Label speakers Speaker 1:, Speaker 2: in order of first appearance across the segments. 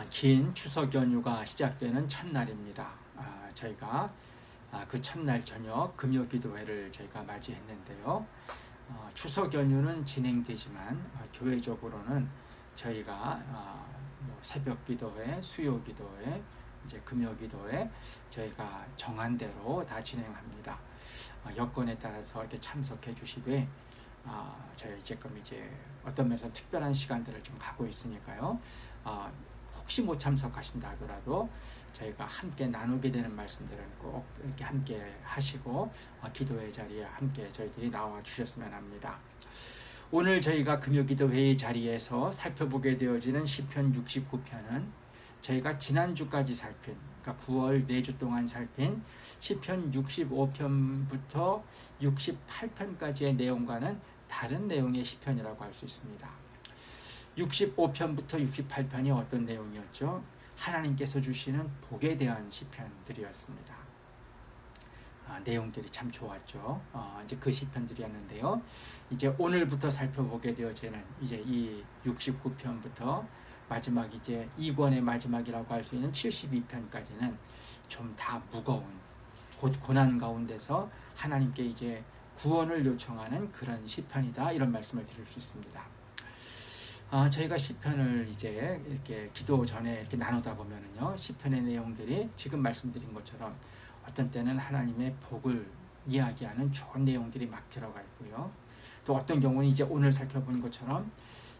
Speaker 1: 긴 추석 연휴가 시작되는 첫날입니다. 저희가 그 첫날 저녁 금요기도회를 저희가 맞이했는데요. 추석 연휴는 진행되지만 교회적으로는 저희가 새벽기도회, 수요기도회, 이제 금요기도회 저희가 정한 대로 다 진행합니다. 여건에 따라서 이렇게 참석해 주시되 저희 지금 이제 어떤 면에서 특별한 시간들을 좀 갖고 있으니까요. 혹시 못 참석하신다 하더라도 저희가 함께 나누게 되는 말씀들은 꼭 이렇게 함께 하시고 기도회 자리에 함께 저희들이 나와 주셨으면 합니다. 오늘 저희가 금요기도회의 자리에서 살펴보게 되어지는 시편 69편은 저희가 지난주까지 살핀, 그러니까 9월 4주 동안 살핀 시편 65편부터 68편까지의 내용과는 다른 내용의 시편이라고 할 수 있습니다. 65편부터 68편이 어떤 내용이었죠? 하나님께서 주시는 복에 대한 시편들이었습니다. 내용들이 참 좋았죠. 이제 그 시편들이었는데요. 이제 오늘부터 살펴보게 되어지는 이제 이 69편부터 마지막 이제 2권의 마지막이라고 할 수 있는 72편까지는 좀 다 무거운 고난 가운데서 하나님께 이제 구원을 요청하는 그런 시편이다, 이런 말씀을 드릴 수 있습니다. 저희가 시편을 이제 이렇게 기도 전에 이렇게 나누다 보면은요, 시편의 내용들이 지금 말씀드린 것처럼 어떤 때는 하나님의 복을 이야기하는 좋은 내용들이 막 들어가 있고요. 또 어떤 경우는 이제 오늘 살펴본 것처럼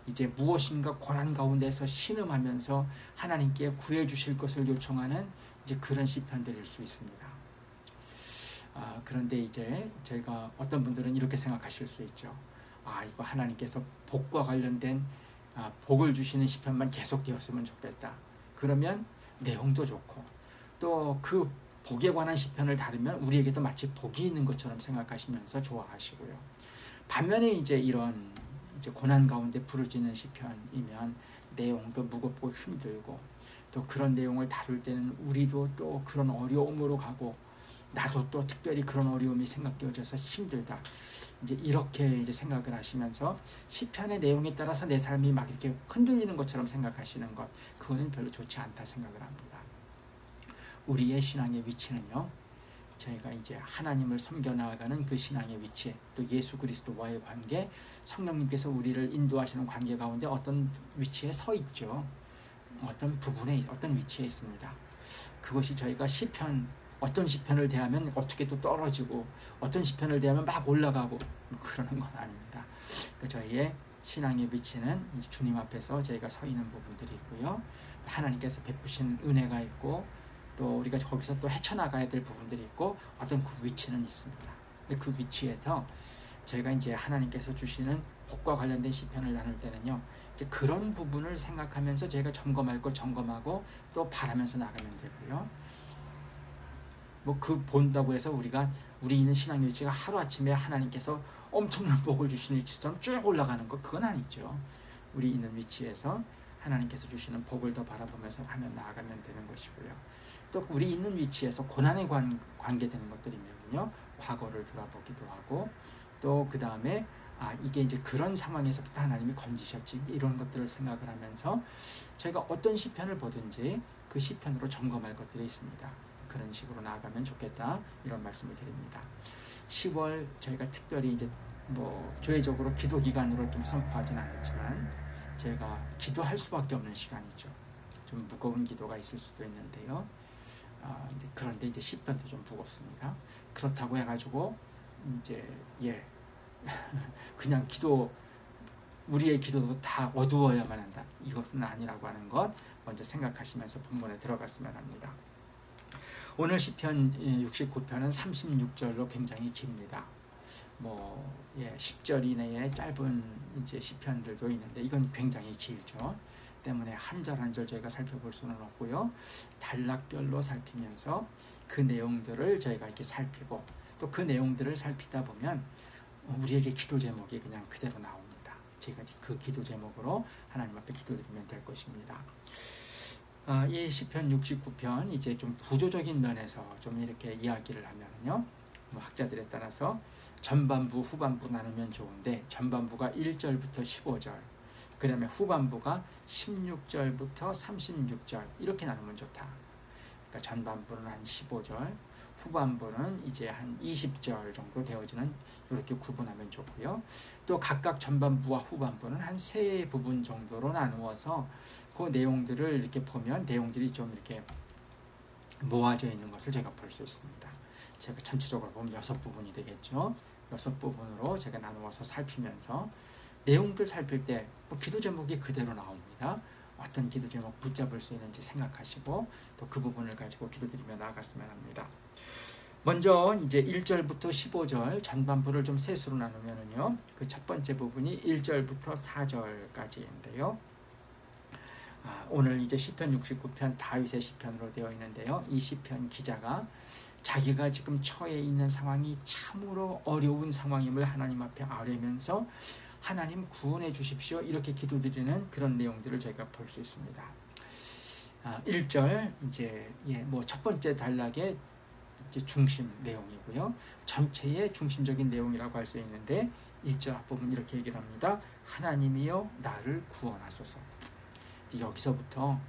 Speaker 1: 이제 무엇인가 고난 가운데서 신음하면서 하나님께 구해 주실 것을 요청하는 이제 그런 시편들일 수 있습니다. 그런데 이제 저희가 어떤 분들은 이렇게 생각하실 수 있죠. 이거 하나님께서 복과 관련된 복을 주시는 시편만 계속되었으면 좋겠다. 그러면 내용도 좋고 또 그 복에 관한 시편을 다루면 우리에게도 마치 복이 있는 것처럼 생각하시면서 좋아하시고요. 반면에 이제 이런 이제 고난 가운데 부르짖는 시편이면 내용도 무겁고 힘들고 또 그런 내용을 다룰 때는 우리도 또 그런 어려움으로 가고 나도 또 특별히 그런 어려움이 생각되어져서 힘들다. 이제 이렇게 이제 생각을 하시면서 시편의 내용에 따라서 내 삶이 막 이렇게 흔들리는 것처럼 생각하시는 것, 그거는 별로 좋지 않다 생각을 합니다. 우리의 신앙의 위치는요, 저희가 이제 하나님을 섬겨 나아가는 그 신앙의 위치, 또 예수 그리스도와의 관계, 성령님께서 우리를 인도하시는 관계 가운데 어떤 위치에 서 있죠. 어떤 부분에, 어떤 위치에 있습니다. 그것이 저희가 시편, 어떤 시편을 대하면 어떻게 또 떨어지고 어떤 시편을 대하면 막 올라가고 그러는 건 아닙니다. 그러니까 저희의 신앙의 위치는 이제 주님 앞에서 저희가 서 있는 부분들이 있고요. 하나님께서 베푸신 은혜가 있고 또 우리가 거기서 또 헤쳐나가야 될 부분들이 있고 어떤 그 위치는 있습니다. 근데 그 위치에서 저희가 이제 하나님께서 주시는 복과 관련된 시편을 나눌 때는요, 이제 그런 부분을 생각하면서 저희가 점검할 거 점검하고 또 바라면서 나가면 되고요. 그 본다고 해서 우리 있는 신앙의 위치가 하루아침에 하나님께서 엄청난 복을 주시는 위치처럼 쭉 올라가는 것, 그건 아니죠. 우리 있는 위치에서 하나님께서 주시는 복을 더 바라보면서 하면 나아가면 되는 것이고요. 또 우리 있는 위치에서 고난에 관계되는 것들이면요, 과거를 돌아보기도 하고 또 그 다음에 이게 이제 그런 상황에서부터 하나님이 건지셨지, 이런 것들을 생각을 하면서 저희가 어떤 시편을 보든지 그 시편으로 점검할 것들이 있습니다. 그런 식으로 나아가면 좋겠다, 이런 말씀을 드립니다. 10월 저희가 특별히 이제 교회적으로 기도 기간으로 좀 선포하진 않았지만 저희가 기도할 수밖에 없는 시간이죠. 좀 무거운 기도가 있을 수도 있는데요. 그런데 이제 시편도 좀 무겁습니다. 그렇다고 해가지고 이제 그냥 우리의 기도도 다 어두워야만 한다, 이것은 아니라고 하는 것 먼저 생각하시면서 본문에 들어갔으면 합니다. 오늘 시편 69편은 36절로 굉장히 깁니다. 10절 이내에 짧은 이제 시편들도 있는데 이건 굉장히 길죠. 때문에 한 절 한 절 저희가 살펴볼 수는 없고요. 단락별로 살피면서 그 내용들을 저희가 이렇게 살피고 또 그 내용들을 살피다 보면 우리에게 기도 제목이 그냥 그대로 나옵니다. 저희가 그 기도 제목으로 하나님 앞에 기도드리면 될 것입니다. 이 시편 69편 이제 좀 구조적인 면에서 좀 이렇게 이야기를 하면요, 학자들에 따라서 전반부 후반부 나누면 좋은데 전반부가 1절부터 15절, 그 다음에 후반부가 16절부터 36절 이렇게 나누면 좋다. 그러니까 전반부는 한 15절, 후반부는 이제 한 20절 정도 되어지는 이렇게 구분하면 좋고요. 또 각각 전반부와 후반부는 한 세 부분 정도로 나누어서 그 내용들을 이렇게 보면 내용들이 좀 이렇게 모아져 있는 것을 제가 볼 수 있습니다. 제가 전체적으로 보면 6부분이 되겠죠. 6부분으로 제가 나누어서 살피면서 내용들 살필 때 뭐 기도 제목이 그대로 나옵니다. 어떤 기도 제목 붙잡을 수 있는지 생각하시고 또 그 부분을 가지고 기도드리며 나아갔으면 합니다. 먼저 이제 1절부터 15절 전반부를 좀 셋으로 나누면은요. 그 첫 번째 부분이 1절부터 4절까지인데요. 오늘 이제 시편 69편 다윗의 시편으로 되어 있는데요. 이 시편 기자가 자기가 지금 처해 있는 상황이 참으로 어려운 상황임을 하나님 앞에 아뢰면서 하나님 구원해 주십시오 이렇게 기도드리는 그런 내용들을 저희가 볼 수 있습니다. 1절 이제 뭐 첫 번째 단락의 이제 중심 내용이고요. 전체의 중심적인 내용이라고 할 수 있는데 1절 앞부분 이렇게 얘기를 합니다. 하나님이여 나를 구원하소서. 여기서부터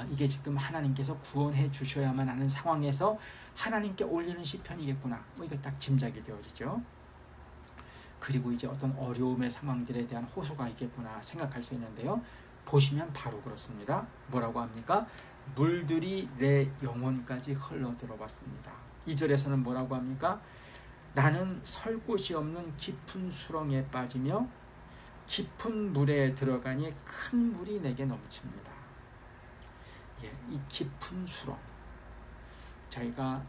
Speaker 1: 이게 지금 하나님께서 구원해 주셔야만 하는 상황에서 하나님께 올리는 시편이겠구나. 뭐 이거 딱 짐작이 되어지죠. 그리고 이제 어떤 어려움의 상황들에 대한 호소가 있겠구나 생각할 수 있는데요. 보시면 바로 그렇습니다. 뭐라고 합니까? 물들이 내 영혼까지 흘러들어왔습니다. 2절에서는 뭐라고 합니까? 나는 설 곳이 없는 깊은 수렁에 빠지며 깊은 물에 들어가니 큰 물이 내게 넘칩니다. 이 깊은 수렁, 저희가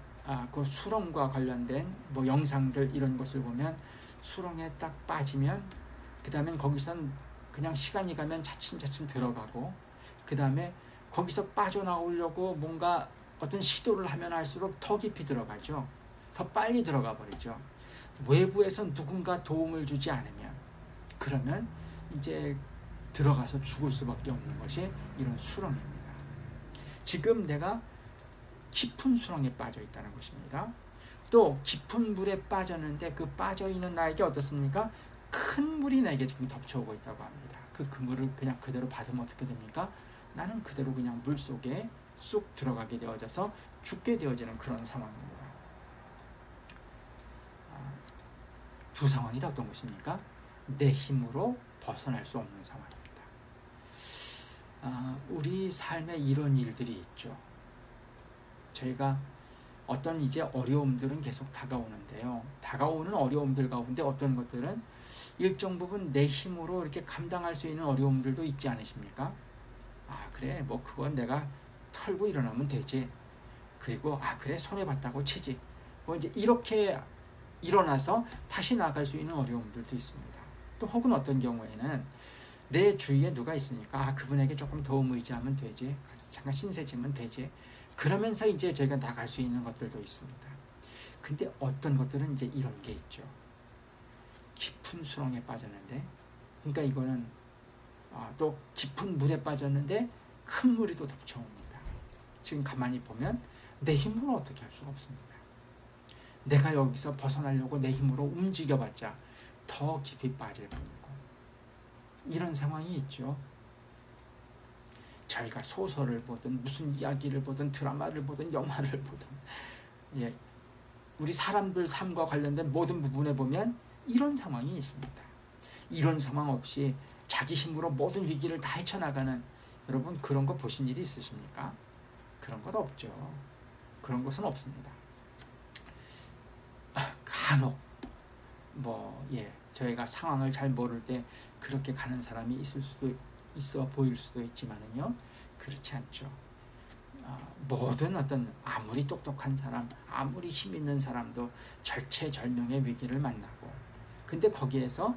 Speaker 1: 그 수렁과 관련된 뭐 영상들 이런 것을 보면 수렁에 딱 빠지면 그 다음엔 거기선 그냥 시간이 가면 차츰차츰 들어가고 그 다음에 거기서 빠져나오려고 뭔가 어떤 시도를 하면 할수록 더 깊이 들어가죠. 더 빨리 들어가 버리죠. 외부에서 누군가 도움을 주지 않으면 그러면 이제 들어가서 죽을 수밖에 없는 것이 이런 수렁입니다. 지금 내가 깊은 수렁에 빠져 있다는 것입니다. 또 깊은 물에 빠졌는데 그 빠져있는 나에게 어떻습니까? 큰 물이 나에게 지금 덮쳐오고 있다고 합니다. 그 물을 그냥 그대로 받으면 어떻게 됩니까? 나는 그대로 그냥 물속에 쑥 들어가게 되어져서 죽게 되어지는 그런 상황입니다. 두 상황이 다 어떤 것입니까? 내 힘으로 벗어날 수 없는 상황입니다. 우리 삶에 이런 일들이 있죠. 저희가 어떤 이제 어려움들은 계속 다가오는데요. 다가오는 어려움들 가운데 어떤 것들은 일정 부분 내 힘으로 이렇게 감당할 수 있는 어려움들도 있지 않으십니까? 그래 뭐 그건 내가 털고 일어나면 되지. 그리고 그래 손해봤다고 치지. 뭐 이제 이렇게 일어나서 다시 나아갈 수 있는 어려움들도 있습니다. 또 혹은 어떤 경우에는 내 주위에 누가 있으니까 그분에게 조금 도움 의지하면 되지. 잠깐 신세지면 되지. 그러면서 이제 저희가 나갈 수 있는 것들도 있습니다. 근데 어떤 것들은 이제 이런 게 있죠. 깊은 수렁에 빠졌는데, 그러니까 이거는 또 깊은 물에 빠졌는데 큰 물이 또 덮쳐옵니다. 지금 가만히 보면 내 힘으로 어떻게 할 수가 없습니다. 내가 여기서 벗어나려고 내 힘으로 움직여봤자 더 깊이 빠질 뿐이고 이런 상황이 있죠. 저희가 소설을 보든 무슨 이야기를 보든 드라마를 보든 영화를 보든 우리 사람들 삶과 관련된 모든 부분에 보면 이런 상황이 있습니다. 이런 상황 없이 자기 힘으로 모든 위기를 다 헤쳐나가는 여러분 그런 거 보신 일이 있으십니까? 그런 것 없죠. 그런 것은 없습니다. 간혹 저희가 상황을 잘 모를 때 그렇게 가는 사람이 있어 보일 수도 있지만은요, 그렇지 않죠. 모든 어떤 아무리 똑똑한 사람, 아무리 힘 있는 사람도 절체절명의 위기를 만나고, 근데 거기에서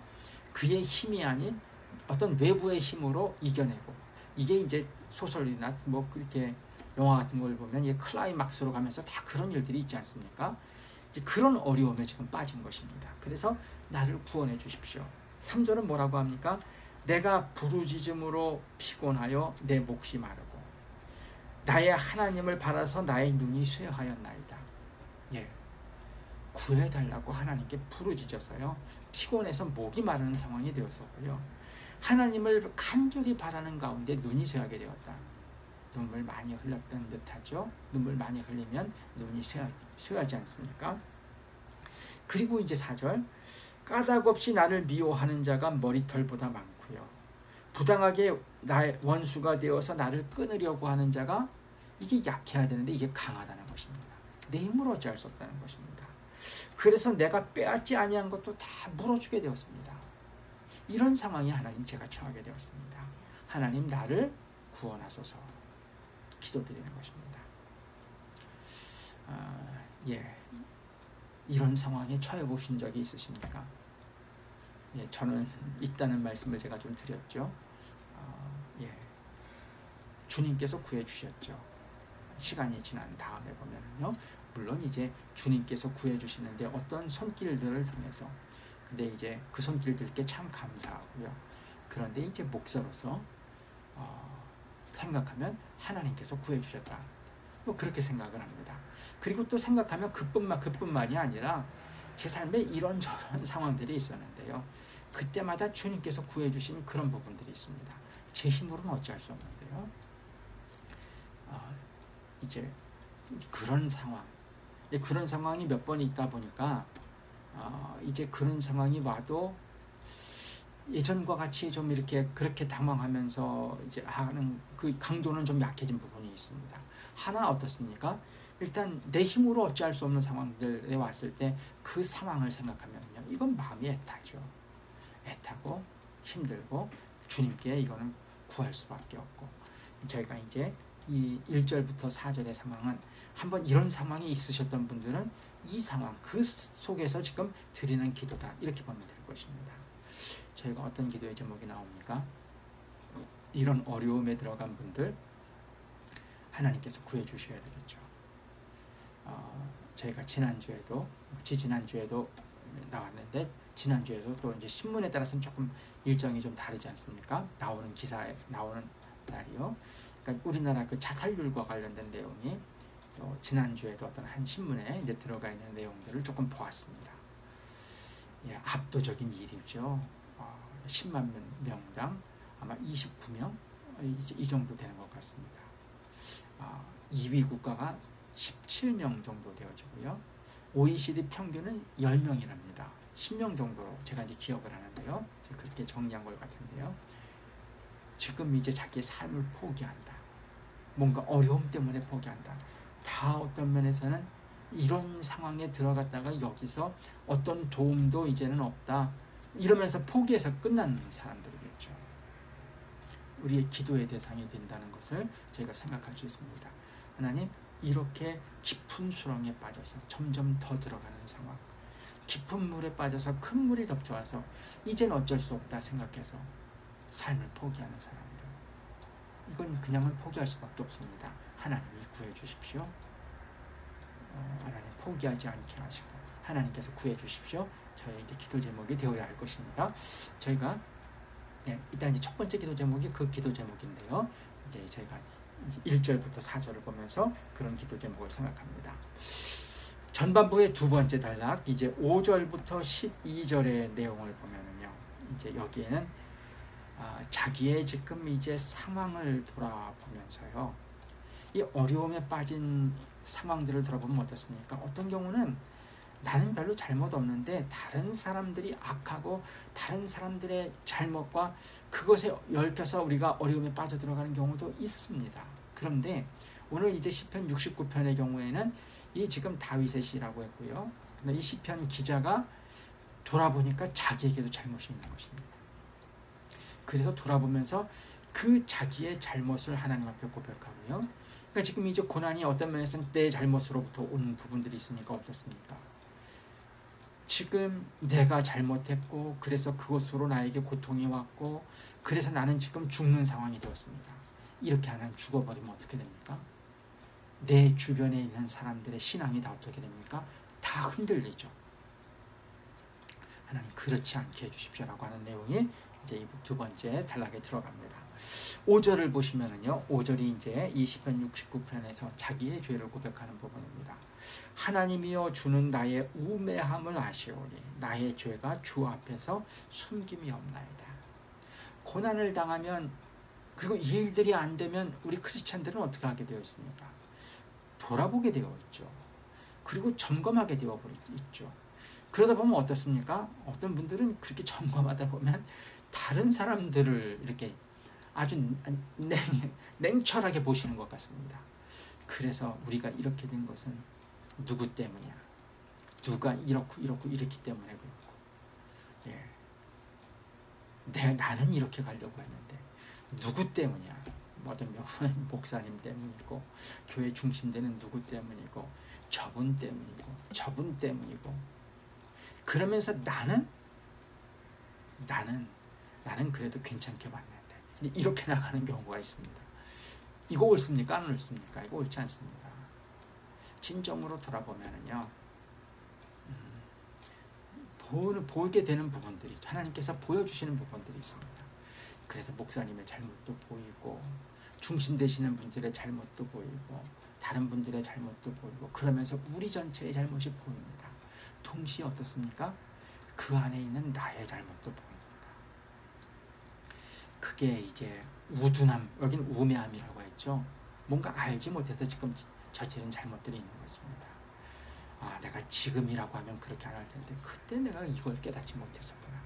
Speaker 1: 그의 힘이 아닌 어떤 외부의 힘으로 이겨내고, 이게 이제 소설이나 뭐 그렇게 영화 같은 걸 보면 이게 클라이막스로 가면서 다 그런 일들이 있지 않습니까? 이제 그런 어려움에 지금 빠진 것입니다. 그래서 나를 구원해 주십시오. 3절은 뭐라고 합니까? 내가 부르짖음으로 피곤하여 내 몫이 마르고 나의 하나님을 바라서 나의 눈이 쇠하였나이다. 구해달라고 하나님께 부르짖어서요, 피곤해서 목이 마르는 상황이 되었었고요. 하나님을 간절히 바라는 가운데 눈이 새하게 되었다. 눈물 많이 흘렸던 듯하죠. 눈물 많이 흘리면 눈이 쇠하지 않습니까? 그리고 이제 4절, 까닭 없이 나를 미워하는 자가 머리털보다 많고요. 부당하게 나의 원수가 되어서 나를 끊으려고 하는 자가, 이게 약해야 되는데 이게 강하다는 것입니다. 내 힘으로 어찌할 수 없다는 것입니다. 그래서 내가 빼앗지 아니한 것도 다 물어주게 되었습니다. 이런 상황에 하나님 제가 처하게 되었습니다. 하나님 나를 구원하소서 기도드리는 것입니다. 이런 상황에 처해 보신 적이 있으십니까? 저는 있다는 말씀을 제가 좀 드렸죠. 주님께서 구해 주셨죠. 시간이 지난 다음에 보면요, 물론 이제 주님께서 구해 주시는데 어떤 손길들을 통해서, 근데 이제 그 손길들께 참 감사하고요. 그런데 이제 목사로서 생각하면 하나님께서 구해 주셨다, 뭐 그렇게 생각을 합니다. 그리고 또 생각하면 그뿐만이 아니라 제 삶에 이런저런 상황들이 있었는데요, 그때마다 주님께서 구해 주신 그런 부분들이 있습니다. 제 힘으로는 어찌할 수 없는데요, 이제 그런 상황이 몇 번 있다 보니까 이제 그런 상황이 와도 예전과 같이 좀 이렇게 그렇게 당황하면서 이제 하는 그 강도는 좀 약해진 부분이 있습니다. 하나 어떻습니까? 일단 내 힘으로 어찌할 수 없는 상황들에 왔을 때 그 상황을 생각하면요, 이건 마음이 애타죠. 애타고 힘들고 주님께 이거는 구할 수밖에 없고, 저희가 이제 이 1절부터 4절의 상황은 한번 이런 상황이 있으셨던 분들은 이 상황 그 속에서 지금 드리는 기도다, 이렇게 보면 될 것입니다. 저희가 어떤 기도의 제목이 나옵니까? 이런 어려움에 들어간 분들 하나님께서 구해 주셔야 되겠죠. 저희가 지난주에도 나왔는데, 지난주에도 또 이제 신문에 따라서는 조금 일정이 좀 다르지 않습니까? 나오는 기사에 나오는 날이요. 그러니까 우리나라 그 자살률과 관련된 내용이 또 지난주에도 어떤 한 신문에 이제 들어가 있는 내용들을 조금 보았습니다. 압도적인 일이죠. 10만 명당 아마 29명 이 정도 되는 것 같습니다. 2위 국가가 17명 정도 되어지고요. OECD 평균은 10명이랍니다. 10명 정도로 제가 이제 기억을 하는데요. 그렇게 정리한 것 같은데요. 지금 이제 자기의 삶을 포기한다. 뭔가 어려움 때문에 포기한다. 다 어떤 면에서는 이런 상황에 들어갔다가 여기서 어떤 도움도 이제는 없다, 이러면서 포기해서 끝난 사람들이겠죠. 우리의 기도의 대상이 된다는 것을 저희가 생각할 수 있습니다. 하나님, 이렇게 깊은 수렁에 빠져서 점점 더 들어가는 상황, 깊은 물에 빠져서 큰 물이 덮쳐와서 이젠 어쩔 수 없다 생각해서 삶을 포기하는 사람들, 이건 그냥은 포기할 수밖에 없습니다. 하나님이 구해 주십시오. 하나님 포기하지 않게 하시고 하나님께서 구해 주십시오. 저의 이제 기도 제목이 되어야 할 것입니다. 저희가 일단 이제 첫 번째 기도 제목이 그 기도 제목인데요. 이제 저희가 1절부터 4절을 보면서 그런 기도 제목을 생각합니다. 전반부의 두 번째 단락, 이제 5절부터 12절의 내용을 보면은요, 이제 여기에는 자기의 지금 이제 상황을 돌아보면서요, 이 어려움에 빠진 상황들을 돌아보면 어떻습니까? 어떤 경우는 나는 별로 잘못 없는데 다른 사람들이 악하고 다른 사람들의 잘못과 그것에 얽혀서 우리가 어려움에 빠져들어가는 경우도 있습니다. 그런데 오늘 이제 시편 69편의 경우에는 이 지금 다윗의 시라고 했고요. 이 시편 기자가 돌아보니까 자기에게도 잘못이 있는 것입니다. 그래서 돌아보면서 그 자기의 잘못을 하나님 앞에 고백하고요. 그러니까 지금 이제 고난이 어떤 면에서는 내 잘못으로부터 온 부분들이 있으니까 어떻습니까? 지금 내가 잘못했고 그래서 그것으로 나에게 고통이 왔고 그래서 나는 지금 죽는 상황이 되었습니다. 이렇게 하나님 죽어버리면 어떻게 됩니까? 내 주변에 있는 사람들의 신앙이 다 어떻게 됩니까? 다 흔들리죠. 하나님 그렇지 않게 해주십시오라고 하는 내용이 이제 두 번째 단락에 들어갑니다. 5절을 보시면은요, 5절이 이제 이 시편 69편에서 자기의 죄를 고백하는 부분입니다. 하나님이여 주는 나의 우매함을 아시오니 나의 죄가 주 앞에서 숨김이 없나이다. 고난을 당하면, 그리고 이 일들이 안 되면 우리 크리스찬들은 어떻게 하게 되어 있습니까? 돌아보게 되어 있죠. 그리고 점검하게 되어 있죠. 그러다 보면 어떻습니까? 어떤 분들은 그렇게 점검하다 보면 다른 사람들을 이렇게 아주 냉철하게 보시는 것 같습니다. 그래서 우리가 이렇게 된 것은 누구 때문이야? 누가 이렇고 이렇기 때문에 그렇고, 나는 이렇게 가려고 했는데 누구 때문이야? 어떤 경우는 목사님 때문이고, 교회 중심되는 누구 때문이고, 저분 때문이고, 그러면서 나는 그래도 괜찮게 봤는데, 이렇게 나가는 경우가 있습니다. 이거 옳습니까? 안 옳습니까? 이거 옳지 않습니다. 진정으로 돌아보면은요, 보이게 되는 부분들이, 하나님께서 보여주시는 부분들이 있습니다. 그래서 목사님의 잘못도 보이고, 중심되시는 분들의 잘못도 보이고, 다른 분들의 잘못도 보이고, 그러면서 우리 전체의 잘못이 보입니다. 동시에 어떻습니까? 그 안에 있는 나의 잘못도 보입니다. 그게 이제 우둔함, 여긴 우매함이라고 했죠. 뭔가 알지 못해서 지금 저지른 잘못들이 있는 것입니다. 내가 지금이라고 하면 그렇게 안 할 텐데 그때 내가 이걸 깨닫지 못했었구나.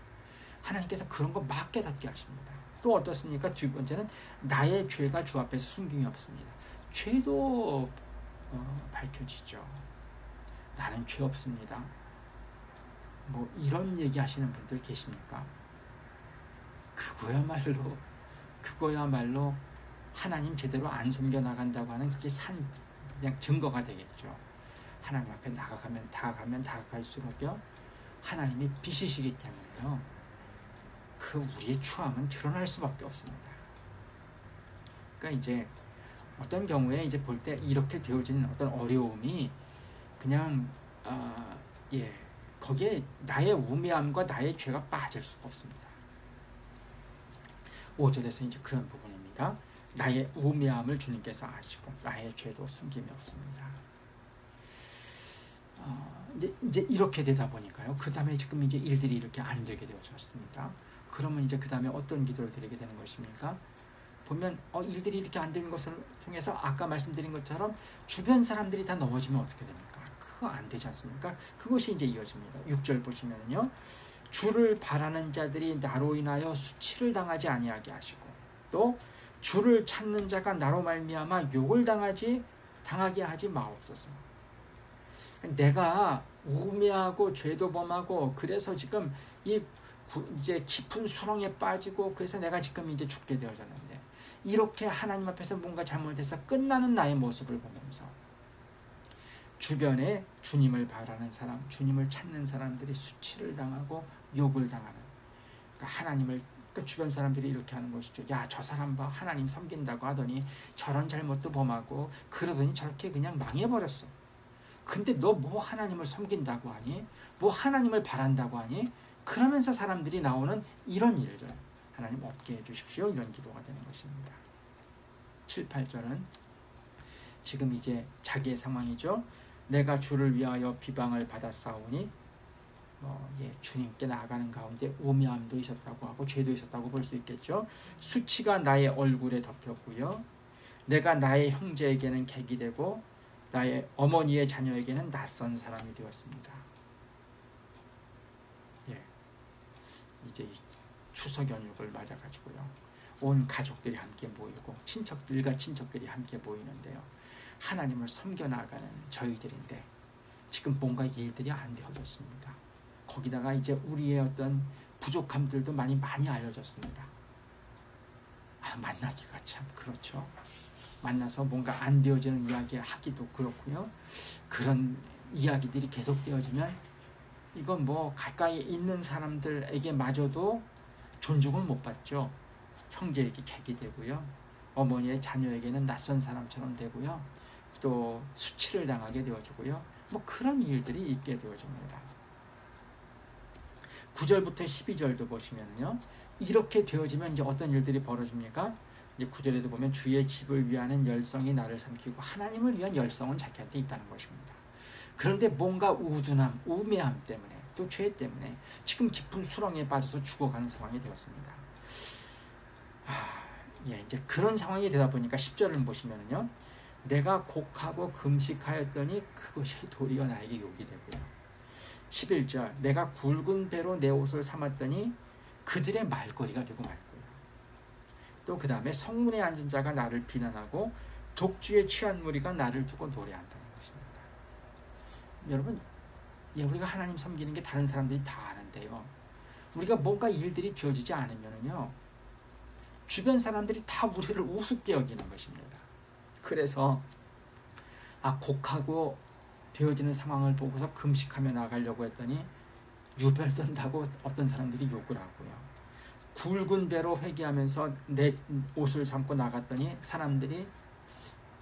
Speaker 1: 하나님께서 그런 거 막 깨닫게 하십니다. 또 어떻습니까? 두 번째는 나의 죄가 주 앞에서 숨김이 없습니다. 죄도 밝혀지죠. 나는 죄 없습니다. 뭐 이런 얘기 하시는 분들 계십니까? 그거야말로 하나님 제대로 안 섬겨나간다고 하는 그게 그냥 증거가 되겠죠. 하나님 앞에 다가갈수록요, 하나님이 빛이시기 때문에요, 그 우리의 추함은 드러날 수밖에 없습니다. 그러니까 이제 어떤 경우에 이제 볼 때 이렇게 되어진 어떤 어려움이 그냥 거기에 나의 우매함과 나의 죄가 빠질 수가 없습니다. 5절에서 이제 그런 부분입니다. 나의 우매함을 주님께서 아시고 나의 죄도 숨김이 없습니다. 이제 이렇게 되다 보니까요, 그 다음에 지금 이제 일들이 이렇게 안 되게 되어졌습니다. 그러면 이제 그 다음에 어떤 기도를 드리게 되는 것입니까? 보면 일들이 이렇게 안 되는 것을 통해서 아까 말씀드린 것처럼 주변 사람들이 다 넘어지면 어떻게 됩니까? 그거 안 되지 않습니까? 그것이 이제 이어집니다. 6절 보시면요, 주를 바라는 자들이 나로 인하여 수치를 당하지 아니하게 하시고, 또 주를 찾는 자가 나로 말미암아 욕을 당하게 하지 마옵소서. 내가 우매하고 죄도 범하고, 그래서 지금 이제 깊은 수렁에 빠지고, 그래서 내가 지금 이제 죽게 되어졌는데, 이렇게 하나님 앞에서 뭔가 잘못해서 끝나는 나의 모습을 보면서 주변에 주님을 바라는 사람, 주님을 찾는 사람들이 수치를 당하고 욕을 당하는, 그러니까 주변 사람들이 이렇게 하는 것이죠. 야, 저 사람 봐, 하나님 섬긴다고 하더니 저런 잘못도 범하고 그러더니 저렇게 그냥 망해버렸어. 근데 너 뭐 하나님을 섬긴다고 하니? 뭐 하나님을 바란다고 하니? 그러면서 사람들이 나오는 이런 일들, 하나님 없게 해주십시오. 이런 기도가 되는 것입니다. 7, 8절은 지금 이제 자기의 상황이죠. 내가 주를 위하여 비방을 받았사오니, 주님께 나아가는 가운데 우매함도 있었다고 하고 죄도 있었다고 볼 수 있겠죠. 수치가 나의 얼굴에 덮였고요, 내가 나의 형제에게는 객이 되고 나의 어머니의 자녀에게는 낯선 사람이 되었습니다. 이제 추석 연휴를 맞아가지고요, 온 가족들이 함께 모이고 일가 친척들이 함께 모이는데요, 하나님을 섬겨나가는 저희들인데 지금 뭔가 일들이 안 되어졌습니다. 거기다가 이제 우리의 어떤 부족함들도 많이 알려졌습니다. 만나기가 참 그렇죠. 만나서 뭔가 안 되어지는 이야기 하기도 그렇고요, 그런 이야기들이 계속되어지면 이건 뭐 가까이 있는 사람들에게 마저도 존중을 못 받죠. 형제에게 객이 되고요, 어머니의 자녀에게는 낯선 사람처럼 되고요, 또 수치를 당하게 되어지고요, 뭐 그런 일들이 있게 되어집니다. 9절부터 12절도 보시면요, 이렇게 되어지면 이제 어떤 일들이 벌어집니까? 이제 9절에도 보면 주의 집을 위하는 열성이 나를 삼키고, 하나님을 위한 열성은 자기한테 있다는 것입니다. 그런데 뭔가 우둔함, 우매함 때문에, 또 죄 때문에 지금 깊은 수렁에 빠져서 죽어가는 상황이 되었습니다. 이제 그런 상황이 되다 보니까 10절을 보시면은요. 내가 곡하고 금식하였더니 그것이 도리어 나에게 욕이 되고요. 11절 내가 굵은 배로 내 옷을 삼았더니 그들의 말거리가 되고 말고요. 또 그 다음에 성문에 앉은 자가 나를 비난하고 독주에 취한 무리가 나를 두고 노래한다는 것입니다. 여러분, 우리가 하나님 섬기는 게 다른 사람들이 다 아는데요. 우리가 뭔가 일들이 되어지지 않으면요, 주변 사람들이 다 우리를 우습게 여기는 것입니다. 그래서 곡하고 되어지는 상황을 보고서 금식하며 나가려고 했더니 유별떤다고 어떤 사람들이 욕을 하고요. 굵은 배로 회개하면서 내 옷을 삼고 나갔더니 사람들이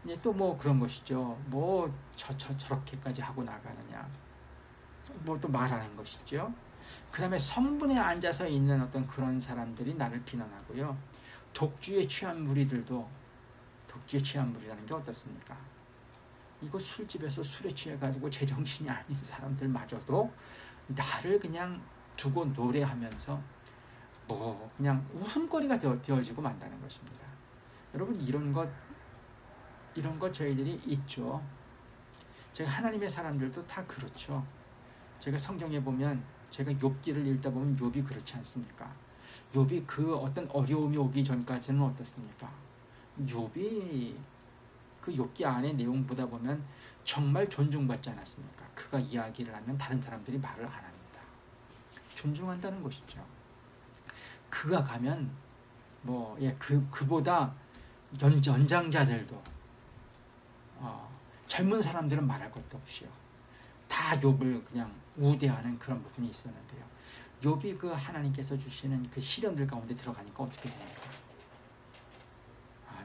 Speaker 1: 이제 또 뭐 그런 것이죠. 뭐 저렇게까지 하고 나가느냐. 뭐 또 말하는 것이죠. 그 다음에 성문에 앉아서 있는 어떤 그런 사람들이 나를 비난하고요. 독주에 취한 무리들도, 독주에 취한 무리라는 게 어떻습니까? 이거 술집에서 술에 취해가지고 제정신이 아닌 사람들마저도 나를 그냥 두고 노래하면서 뭐 그냥 웃음거리가 되어지고 만다는 것입니다. 여러분, 이런 것 저희들이 있죠. 제가 하나님의 사람들도 다 그렇죠. 제가 성경에 보면, 제가 욥기를 읽다 보면 욥이 그렇지 않습니까? 욥이 그 어떤 어려움이 오기 전까지는 어떻습니까? 욥이 그 욥기 안의 내용 보다 보면 정말 존중받지 않았습니까? 그가 이야기를 하면 다른 사람들이 말을 안 합니다. 존중한다는 것이죠. 그가 가면 그보다 연장자들도 젊은 사람들은 말할 것도 없이요. 다 욥을 그냥 우대하는 그런 부분이 있었는데요. 욥이 그 하나님께서 주시는 그 시련들 가운데 들어가니까 어떻게 됩니까?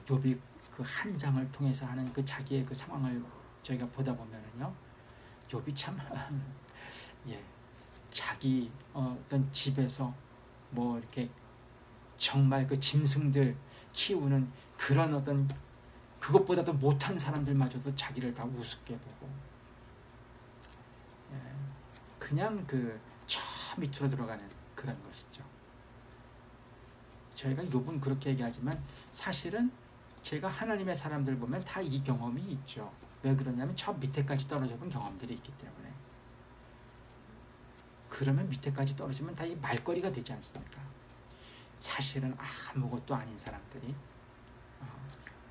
Speaker 1: 욥이 그 한 장을 통해서 하는 그 자기의 그 상황을 저희가 보다 보면은요, 욥이 참 자기 어떤 집에서 뭐 이렇게 정말 그 짐승들 키우는 그런 어떤 그것보다도 못한 사람들마저도 자기를 다 우습게 보고 그냥 그 저 밑으로 들어가는 그런 것이죠. 저희가 욥은 그렇게 얘기하지만 사실은 제가 하나님의 사람들 보면 다 이 경험이 있죠. 왜 그러냐면 저 밑에까지 떨어져 본 경험들이 있기 때문에. 그러면 밑에까지 떨어지면 다 이 말거리가 되지 않습니까? 사실은 아무것도 아닌 사람들이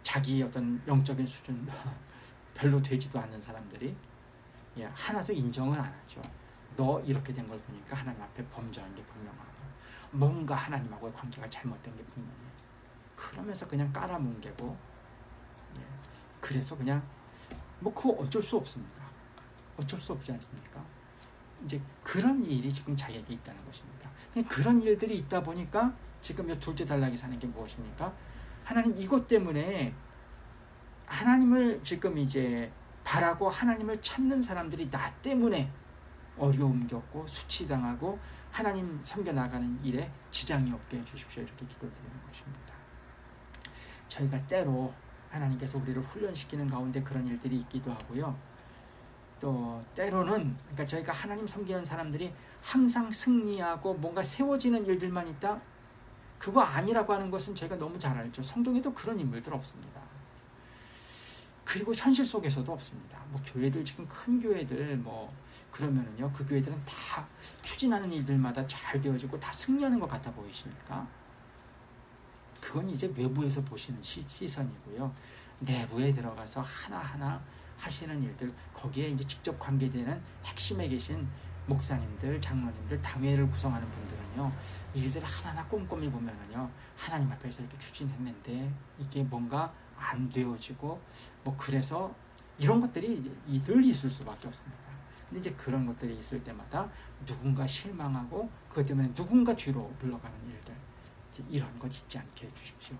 Speaker 1: 자기 어떤 영적인 수준 별로 되지도 않는 사람들이 하나도 인정을 안 하죠. 너 이렇게 된 걸 보니까 하나님 앞에 범죄한 게 분명하고 뭔가 하나님하고의 관계가 잘못된 게 분명해. 그러면서 그냥 깔아뭉개고 그래서 그냥 뭐 그거 어쩔 수 없습니다. 어쩔 수 없지 않습니까? 이제 그런 일이 지금 자기에게 있다는 것입니다. 그런 일들이 있다 보니까 지금 이 둘째 단락이 사는 게 무엇입니까? 하나님, 이것 때문에 하나님을 지금 이제 바라고 하나님을 찾는 사람들이 나 때문에 어려움 겪고 수치당하고 하나님 섬겨나가는 일에 지장이 없게 해주십시오. 이렇게 기도드리는 것입니다. 저희가 때로 하나님께서 우리를 훈련시키는 가운데 그런 일들이 있기도 하고요. 또 때로는 그러니까 저희가 하나님 섬기는 사람들이 항상 승리하고 뭔가 세워지는 일들만 있다? 그거 아니라고 하는 것은 저희가 너무 잘 알죠. 성경에도 그런 인물들 없습니다. 그리고 현실 속에서도 없습니다. 뭐 교회들, 지금 큰 교회들 그러면은요, 그 교회들은 다 추진하는 일들마다 잘 되어지고 다 승리하는 것 같아 보이십니까? 그건 이제 외부에서 보시는 시선이고요. 내부에 들어가서 하나하나 하시는 일들, 거기에 이제 직접 관계되는 핵심에 계신 목사님들, 장로님들, 당회를 구성하는 분들은요, 일들을 하나하나 꼼꼼히 보면은요, 하나님 앞에서 이렇게 추진했는데 이게 뭔가 안 되어지고 그래서 이런 것들이 늘 있을 수밖에 없습니다. 근데 이제 그런 것들이 있을 때마다 누군가 실망하고 그것 때문에 누군가 뒤로 물러가는 일들, 이제 이런 것 잊지 않게 해주십시오.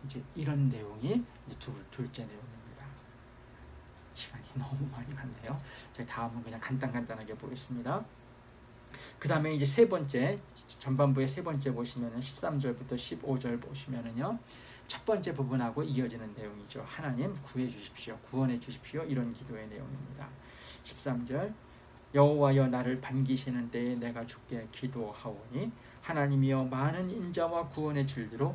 Speaker 1: 이제 이런 내용이 이제 둘째 내용입니다. 시간이 너무 많이 갔네요. 제가 다음은 그냥 간단하게 보겠습니다. 그 다음에 이제 세 번째, 전반부의 세 번째 보시면은 13절부터 15절 보시면은요, 첫 번째 부분하고 이어지는 내용이죠. 하나님 구해 주십시오. 구원해 주십시오. 이런 기도의 내용입니다. 13절, 여호와여 나를 반기시는 때에 내가 주께 기도하오니 하나님이여 많은 인자와 구원의 진리로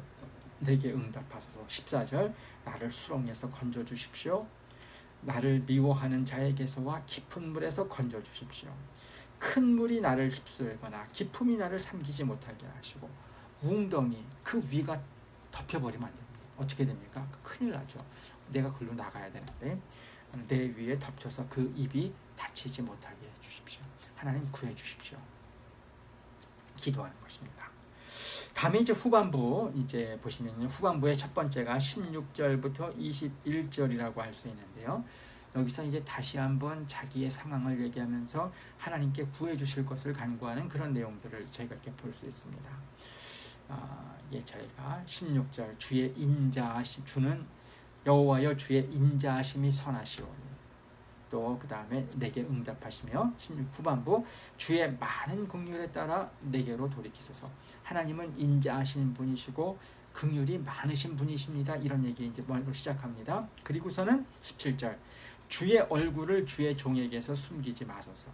Speaker 1: 내게 응답하소서. 14절 나를 수렁에서 건져주십시오. 나를 미워하는 자에게서와 깊은 물에서 건져주십시오. 큰 물이 나를 휩쓸거나 깊음이 나를 삼키지 못하게 하시고 웅덩이 그 위가 덮여버리면 안 됩니다. 어떻게 됩니까? 큰일 나죠. 내가 글로 나가야 되는데 내 위에 덮쳐서 그 입이 닫히지 못하게 해주십시오. 하나님 구해 주십시오. 기도하는 것입니다. 다음에 이제 후반부 이제 보시면 후반부의 첫 번째가 16절부터 21절이라고 할 수 있는데요. 여기서 이제 다시 한번 자기의 상황을 얘기하면서 하나님께 구해 주실 것을 간구하는 그런 내용들을 저희가 이렇게 볼 수 있습니다. 저희가 16절 주의 인자하심 주는 여호와여 주의 인자하심이 선하시오니 또 그 다음에 내게 응답하시며 16 후반부 주의 많은 긍휼에 따라 내게로 돌이키소서. 하나님은 인자하신 분이시고 긍휼이 많으신 분이십니다. 이런 얘기 이제 먼저 시작합니다. 그리고서는 17절 주의 얼굴을 주의 종에게서 숨기지 마소서.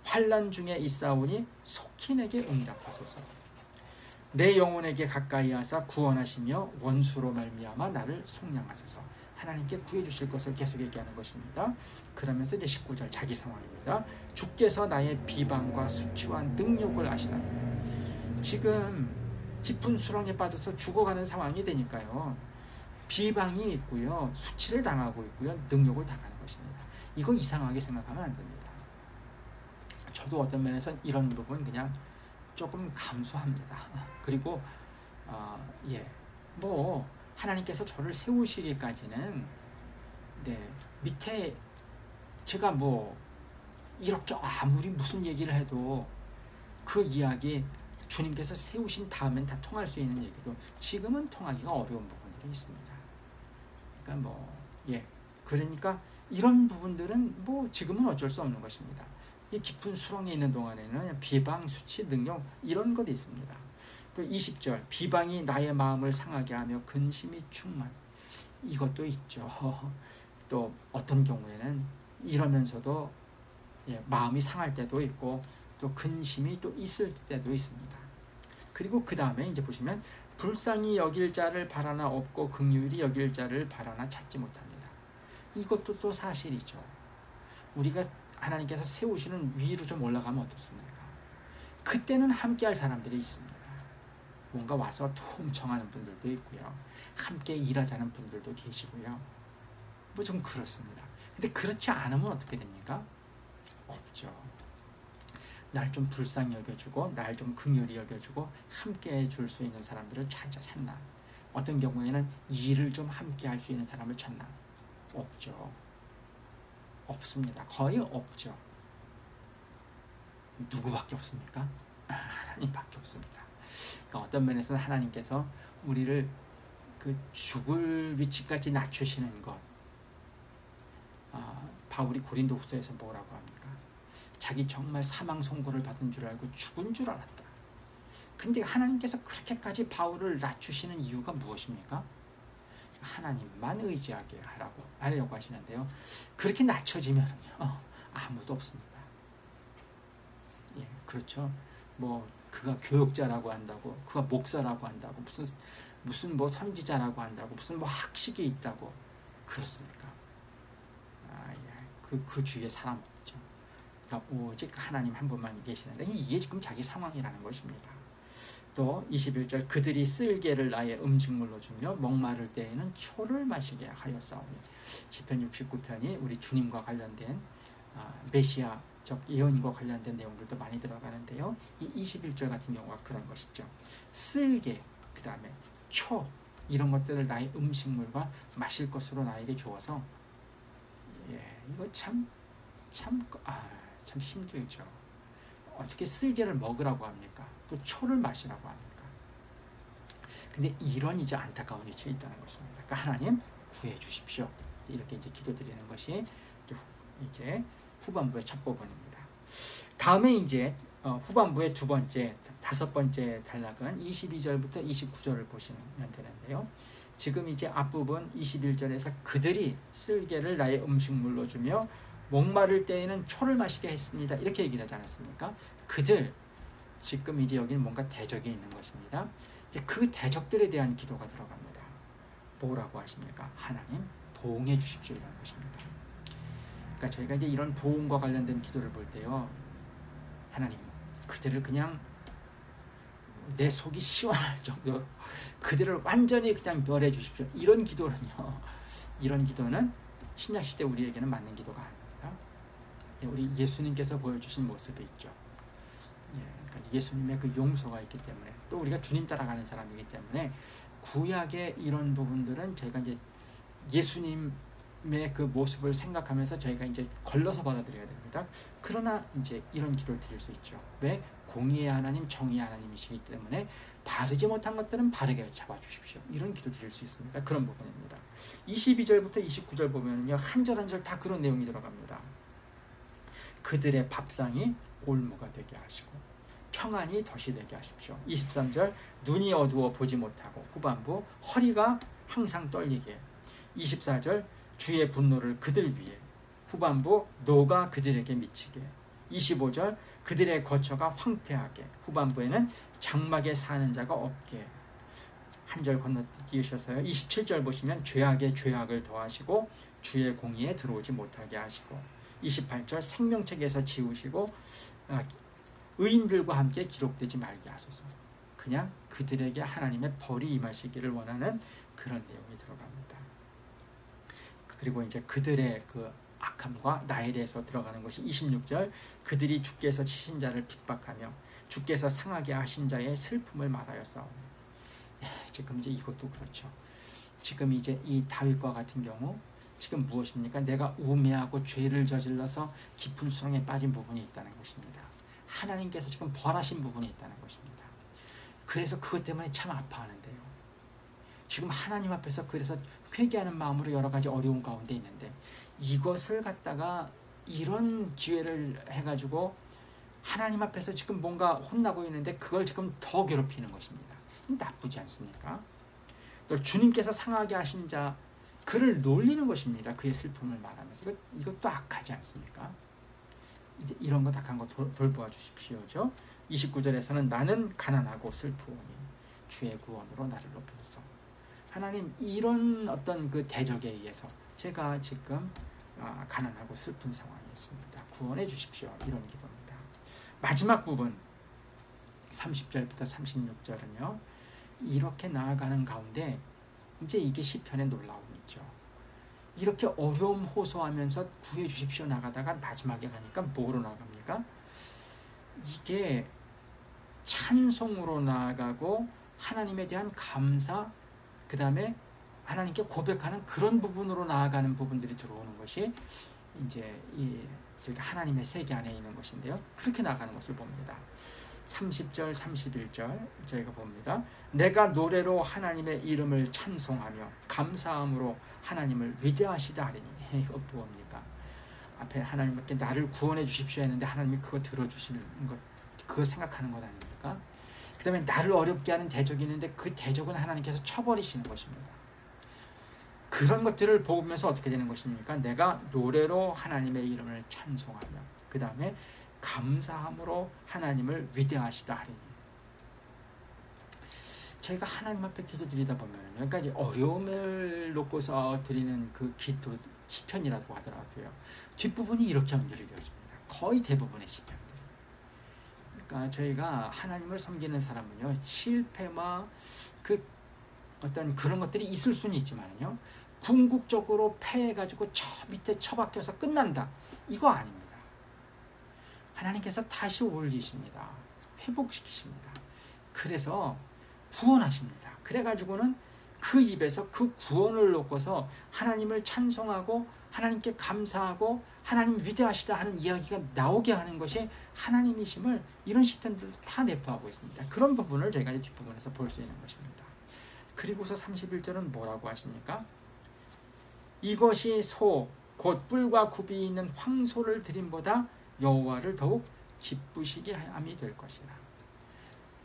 Speaker 1: 환난 중에 있사오니 속히 내게 응답하소서. 내 영혼에게 가까이 하사 구원하시며 원수로 말미암아 나를 속량하소서. 하나님께 구해주실 것을 계속 얘기하는 것입니다. 그러면서 이제 19절 자기 상황입니다. 주께서 나의 비방과 수치와 능욕을 아시나니. 지금 깊은 수렁에 빠져서 죽어가는 상황이 되니까요. 비방이 있고요. 수치를 당하고 있고요. 능욕을 당하는 것입니다. 이거 이상하게 생각하면 안 됩니다. 저도 어떤 면에서 이런 부분 그냥 조금 감수합니다. 그리고 하나님께서 저를 세우시기까지는 밑에 제가 이렇게 아무리 무슨 얘기를 해도 그 이야기 주님께서 세우신 다음엔 다 통할 수 있는 얘기도 지금은 통하기가 어려운 부분들이 있습니다. 그러니까 이런 부분들은 지금은 어쩔 수 없는 것입니다. 이 깊은 수렁에 있는 동안에는 비방, 수치, 능력 이런 것도 있습니다. 또 20절 비방이 나의 마음을 상하게 하며 근심이 충만 이것도 있죠. 또 어떤 경우에는 이러면서도 마음이 상할 때도 있고 또 근심이 또 있을 때도 있습니다. 그리고 그 다음에 이제 보시면 불쌍히 여길 자를 바라나 없고 긍휼히 여길 자를 바라나 찾지 못합니다. 이것도 또 사실이죠. 우리가 하나님께서 세우시는 위로 좀 올라가면 어떻습니까? 그때는 함께할 사람들이 있습니다. 뭔가 와서 통청하는 분들도 있고요. 함께 일하자는 분들도 계시고요. 좀 그렇습니다. 근데 그렇지 않으면 어떻게 됩니까? 없죠. 날 좀 불쌍히 여겨주고 날 좀 긍휼히 여겨주고 함께 해줄 수 있는 사람들을 찾나? 어떤 경우에는 일을 좀 함께 할 수 있는 사람을 찾나? 없죠. 없습니다. 거의 없죠. 누구밖에 없습니까? 하나님밖에 없습니다. 그러니까 어떤 면에서는 하나님께서 우리를 그 죽을 위치까지 낮추시는 것. 바울이 고린도후서에서 뭐라고 합니까? 자기 정말 사망 선고를 받은 줄 알고 죽은 줄 알았다. 근데 하나님께서 그렇게까지 바울을 낮추시는 이유가 무엇입니까? 하나님만 의지하게 하려고 하시는데요. 그렇게 낮춰지면요 아무도 없습니다. 그렇죠. 그가 교역자라고 한다고, 그가 목사라고 한다고, 무슨 선지자라고 한다고, 무슨 학식이 있다고 그렇습니까? 그 주위에 사람 없죠. 그러니까 오직 하나님 한 분만 계시는데 이게 지금 자기 상황이라는 것입니다. 또 21절 그들이 쓸개를 나의 음식물로 주며 목마를 때에는 초를 마시게 하였사오니. 시편 69편이 우리 주님과 관련된 메시아적 예언과 관련된 내용들도 많이 들어가는데요. 이 21절 같은 경우가 그런 것이죠. 쓸개, 그 다음에 초 이런 것들을 나의 음식물과 마실 것으로 나에게 주어서 이거 참 힘들죠. 어떻게 쓸개를 먹으라고 합니까? 또 초를 마시라고 합니까? 근데 이런 이제 안타까운 위치에 있다는 것입니다. 그러니까 하나님 구해 주십시오. 이렇게 이제 기도드리는 것이 이제 후반부의 첫 부분입니다. 다음에 이제 후반부의 다섯 번째 단락은 22절부터 29절을 보시면 되는데요. 지금 이제 앞부분 21절에서 그들이 쓸개를 나의 음식물로 주며 목마를 때에는 초를 마시게 했습니다. 이렇게 얘기를 하지 않았습니까? 그들, 지금 이제 여기는 뭔가 대적이 있는 것입니다. 그 대적들에 대한 기도가 들어갑니다. 뭐라고 하십니까? 하나님 보응해 주십시오, 이런 것입니다. 그러니까 저희가 이제 이런 보응과 관련된 기도를 볼 때요, 하나님 그들을 그냥 내 속이 시원할 정도로 그들을 완전히 그냥 멸해 주십시오, 이런 기도는요, 이런 기도는 신약시대 우리에게는 맞는 기도가 아닙니다. 우리 예수님께서 보여주신 모습이 있죠. 그러니까 예수님의 그 용서가 있기 때문에, 또 우리가 주님 따라가는 사람이기 때문에 구약의 이런 부분들은 저희가 이제 예수님의 그 모습을 생각하면서 저희가 이제 걸러서 받아들여야 됩니다. 그러나 이제 이런 기도를 드릴 수 있죠. 왜? 공의의 하나님, 정의의 하나님이시기 때문에 바르지 못한 것들은 바르게 잡아주십시오, 이런 기도 드릴 수 있습니다. 그런 부분입니다. 22절부터 29절 보면요, 한 절 한 절 다 그런 내용이 들어갑니다. 그들의 밥상이 올무가 되게 하시고 평안이 덫이 되게 하십시오. 23절 눈이 어두워 보지 못하고 후반부 허리가 항상 떨리게. 24절 주의 분노를 그들 위에, 후반부 노가 그들에게 미치게. 25절 그들의 거처가 황폐하게, 후반부에는 장막에 사는 자가 없게. 한 절 건너뛰으셔서요, 27절 보시면 죄악에 죄악을 더하시고 주의 공의에 들어오지 못하게 하시고, 28절 생명책에서 지우시고 의인들과 함께 기록되지 말게 하소서. 그냥 그들에게 하나님의 벌이 임하시기를 원하는 그런 내용이 들어갑니다. 그리고 이제 그들의 그 악함과 나에 대해서 들어가는 것이 26절 그들이 주께서 치신 자를 핍박하며 주께서 상하게 하신 자의 슬픔을 말하여 싸우네. 지금 이제 이것도 그렇죠. 지금 이제 이 다윗과 같은 경우 지금 무엇입니까? 내가 우매하고 죄를 저질러서 깊은 수렁에 빠진 부분이 있다는 것입니다. 하나님께서 지금 벌하신 부분이 있다는 것입니다. 그래서 그것 때문에 참 아파하는데요. 지금 하나님 앞에서 그래서 회개하는 마음으로 여러 가지 어려운 가운데 있는데, 이것을 갖다가 이런 기회를 해가지고 하나님 앞에서 지금 뭔가 혼나고 있는데 그걸 지금 더 괴롭히는 것입니다. 나쁘지 않습니까? 또 주님께서 상하게 하신 자, 그를 놀리는 것입니다. 그의 슬픔을 말하면서. 이것도 악하지 않습니까? 이제 이런 것 악한 거 돌보아 주십시오죠. 29절에서는 나는 가난하고 슬프오니 주의 구원으로 나를 높여서. 하나님, 이런 어떤 그 대적에 의해서 제가 지금 가난하고 슬픈 상황에 있습니다. 구원해 주십시오, 이런 기도입니다. 마지막 부분 30절부터 36절은요, 이렇게 나아가는 가운데 이제 이게 시편의 놀라움이죠. 이렇게 어려움 호소하면서 구해 주십시오 나가다가 마지막에 가니까 뭐로 나갑니까? 이게 찬송으로 나아가고 하나님에 대한 감사, 그 다음에 하나님께 고백하는 그런 부분으로 나아가는 부분들이 들어오는 것이 이제 저희가 하나님의 세계 안에 있는 것인데요. 그렇게 나가는 것을 봅니다. 30절, 31절 저희가 봅니다. 내가 노래로 하나님의 이름을 찬송하며 감사함으로 하나님을 위대하시다 하리니. 이거 뭡니까? 앞에 하나님께 나를 구원해 주십시오 했는데 하나님이 그거 들어주시는 것, 그거 생각하는 것 아닙니까? 그 다음에 나를 어렵게 하는 대적이 있는데 그 대적은 하나님께서 쳐버리시는 것입니다. 그런 것들을 보면서 어떻게 되는 것입니까? 내가 노래로 하나님의 이름을 찬송하며 그 다음에 감사함으로 하나님을 위대하시다 하리니. 저희가 하나님 앞에 기도드리다 보면, 그러니까 어려움을 놓고서 드리는 그 기도 시편이라고 하더라도요, 뒷부분이 이렇게 연결이 되어집니다. 거의 대부분의 시편들이. 그러니까 저희가 하나님을 섬기는 사람은요, 실패와 그 어떤 그런 것들이 있을 수는 있지만요, 궁극적으로 패해가지고 저 밑에 처박혀서 끝난다, 이거 아닙니다. 하나님께서 다시 올리십니다. 회복시키십니다. 그래서 구원하십니다. 그래가지고는 그 입에서 그 구원을 놓고서 하나님을 찬송하고 하나님께 감사하고 하나님 위대하시다 하는 이야기가 나오게 하는 것이 하나님이심을 이런 시편들도 다 내포하고 있습니다. 그런 부분을 저희가 뒷부분에서 볼 수 있는 것입니다. 그리고서 31절은 뭐라고 하십니까? 이것이 소, 곧 뿔과 굽이 있는 황소를 드림보다 여호와를 더욱 기쁘시게 함이 될 것이라.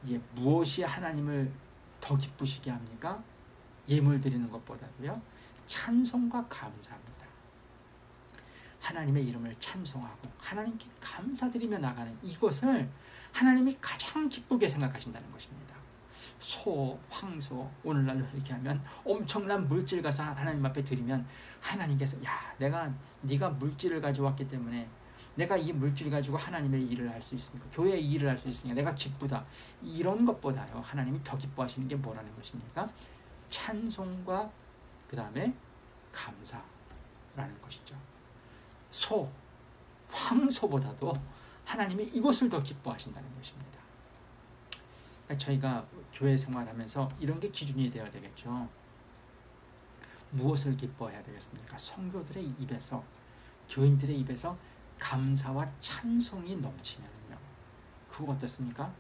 Speaker 1: 이게 무엇이 하나님을 더 기쁘시게 합니까? 예물 드리는 것보다도요, 찬송과 감사합니다. 하나님의 이름을 찬송하고 하나님께 감사드리며 나가는 이것을 하나님이 가장 기쁘게 생각하신다는 것입니다. 소, 황소, 오늘날로 얘기하면 엄청난 물질 가서 하나님 앞에 드리면 하나님께서 야, 네가 물질을 가져왔기 때문에 내가 이 물질 가지고 하나님의 일을 할 수 있으니까, 교회의 일을 할 수 있으니까 내가 기쁘다. 이런 것보다요, 하나님이 더 기뻐하시는 게 뭐라는 것입니까? 찬송과 그 다음에 감사라는 것이죠. 소, 황소보다도 하나님이 이것을 더 기뻐하신다는 것입니다. 그러니까 저희가 교회 생활하면서 이런 게 기준이 되어야 되겠죠. 무엇을 기뻐해야 되겠습니까? 성도들의 입에서, 교인들의 입에서 감사와 찬송이 넘치면요, 그거 어떻습니까?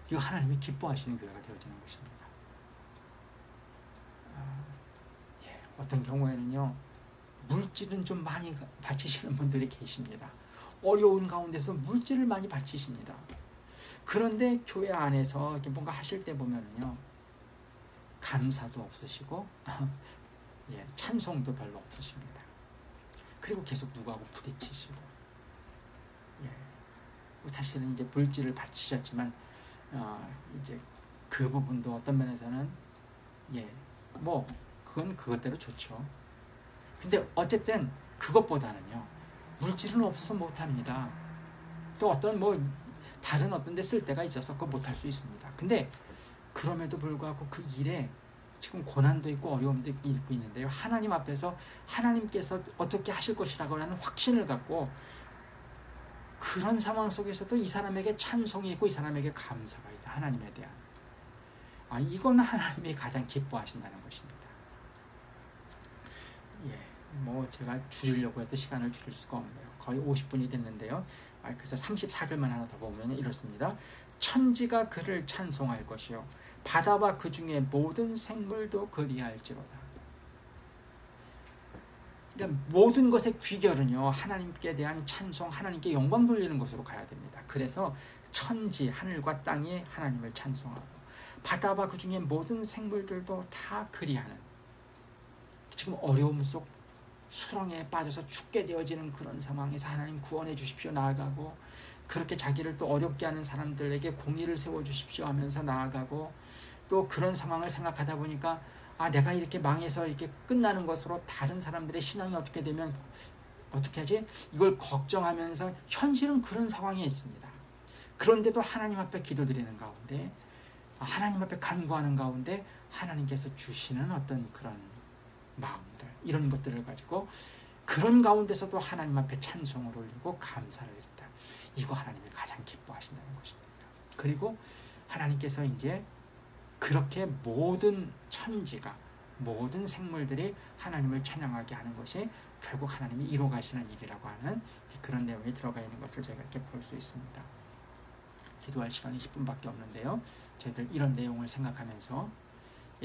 Speaker 1: 이거 하나님이 기뻐하시는 교회가 되어지는 것입니다. 어떤 경우에는요, 물질은 좀 많이 바치시는 분들이 계십니다. 어려운 가운데서 물질을 많이 바치십니다. 그런데 교회 안에서 이렇게 뭔가 하실 때 보면은요, 감사도 없으시고 찬송도 별로 없으십니다. 그리고 계속 누구하고 부딪히시고, 사실은 이제 물질을 바치셨지만 이제 그 부분도 어떤 면에서는 뭐 그건 그것대로 좋죠. 근데 어쨌든 그것보다는요, 물질은 없어서 못합니다. 또 어떤 뭐 다른 어떤 데 쓸 데가 있어서 그거 못할 수 있습니다. 근데 그럼에도 불구하고 그 일에 지금 고난도 있고 어려움도 있고 있는데요, 하나님 앞에서 하나님께서 어떻게 하실 것이라고 하는 확신을 갖고 그런 상황 속에서도 이 사람에게 찬송이 있고 이 사람에게 감사가 있다. 하나님에 대한. 이건 하나님이 가장 기뻐하신다는 것입니다. 뭐 제가 줄이려고 해도 시간을 줄일 수가 없네요. 거의 50분이 됐는데요. 그래서 34절만 하나 더 보면 이렇습니다. 천지가 그를 찬송할 것이요 바다와 그 중에 모든 생물도 그리할지로다. 그러니까 모든 것의 귀결은요, 하나님께 대한 찬송, 하나님께 영광 돌리는 것으로 가야 됩니다. 그래서 천지, 하늘과 땅이 하나님을 찬송하고 바다와 그 중에 모든 생물들도 다 그리하는, 지금 어려움 속 수렁에 빠져서 죽게 되어지는 그런 상황에서 하나님 구원해 주십시오 나아가고, 그렇게 자기를 또 어렵게 하는 사람들에게 공의를 세워주십시오 하면서 나아가고, 또 그런 상황을 생각하다 보니까 내가 이렇게 망해서 이렇게 끝나는 것으로 다른 사람들의 신앙이 어떻게 되면 어떻게 하지? 이걸 걱정하면서 현실은 그런 상황에 있습니다. 그런데도 하나님 앞에 기도드리는 가운데, 하나님 앞에 간구하는 가운데 하나님께서 주시는 어떤 그런 마음들, 이런 것들을 가지고 그런 가운데서도 하나님 앞에 찬송을 올리고 감사를 드린다. 이거 하나님이 가장 기뻐하신다는 것입니다. 그리고 하나님께서 이제 그렇게 모든 천지가, 모든 생물들이 하나님을 찬양하게 하는 것이 결국 하나님이 이루어 가시는 일이라고 하는 그런 내용이 들어가 있는 것을 저희가 이렇게 볼 수 있습니다. 기도할 시간이 10분밖에 없는데요, 저희들 이런 내용을 생각하면서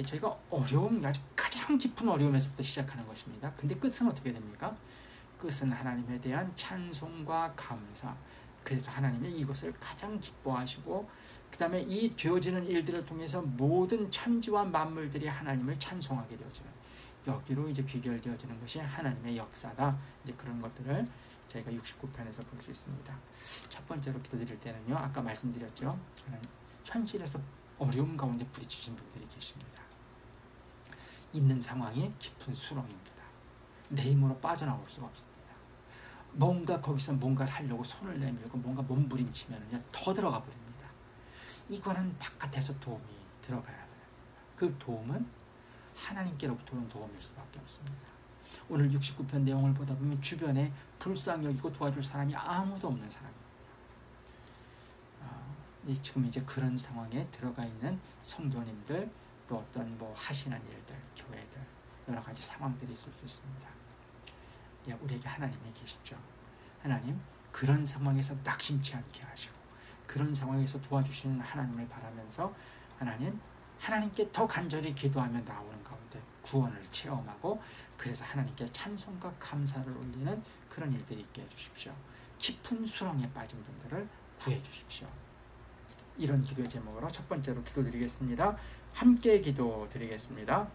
Speaker 1: 저희가 어려움, 아주 가장 깊은 어려움에서부터 시작하는 것입니다. 근데 끝은 어떻게 됩니까? 끝은 하나님에 대한 찬송과 감사. 그래서 하나님이 이것을 가장 기뻐하시고, 그 다음에 이 되어지는 일들을 통해서 모든 천지와 만물들이 하나님을 찬송하게 되어지는, 여기로 이제 귀결되어지는 것이 하나님의 역사다. 이제 그런 것들을 저희가 69편에서 볼 수 있습니다. 첫 번째로 기도드릴 때는요, 아까 말씀드렸죠, 현실에서 어려움 가운데 부딪히신 분들이 계십니다. 있는 상황이 깊은 수렁입니다. 내 힘으로 빠져나올 수가 없습니다. 뭔가 거기서 뭔가를 하려고 손을 내밀고 뭔가 몸부림치면 더 들어가 버립니다. 이거는 바깥에서 도움이 들어가야 돼요. 그 도움은 하나님께로부터 오는 도움일 수밖에 없습니다. 오늘 69편 내용을 보다 보면 주변에 불쌍히 여기고 도와줄 사람이 아무도 없는 사람입니다. 지금 이제 그런 상황에 들어가 있는 성도님들, 또 어떤 뭐 하시는 일들, 교회들, 여러 가지 상황들이 있을 수 있습니다. 우리에게 하나님이 계시죠. 하나님, 그런 상황에서 낙심치 않게 하시고 그런 상황에서 도와주시는 하나님을 바라면서 하나님께 더 간절히 기도하며 나오는 가운데 구원을 체험하고, 그래서 하나님께 찬송과 감사를 올리는 그런 일들이 있게 해주십시오. 깊은 수렁에 빠진 분들을 구해 주십시오. 이런 기도의 제목으로 첫 번째로 기도드리겠습니다. 함께 기도드리겠습니다.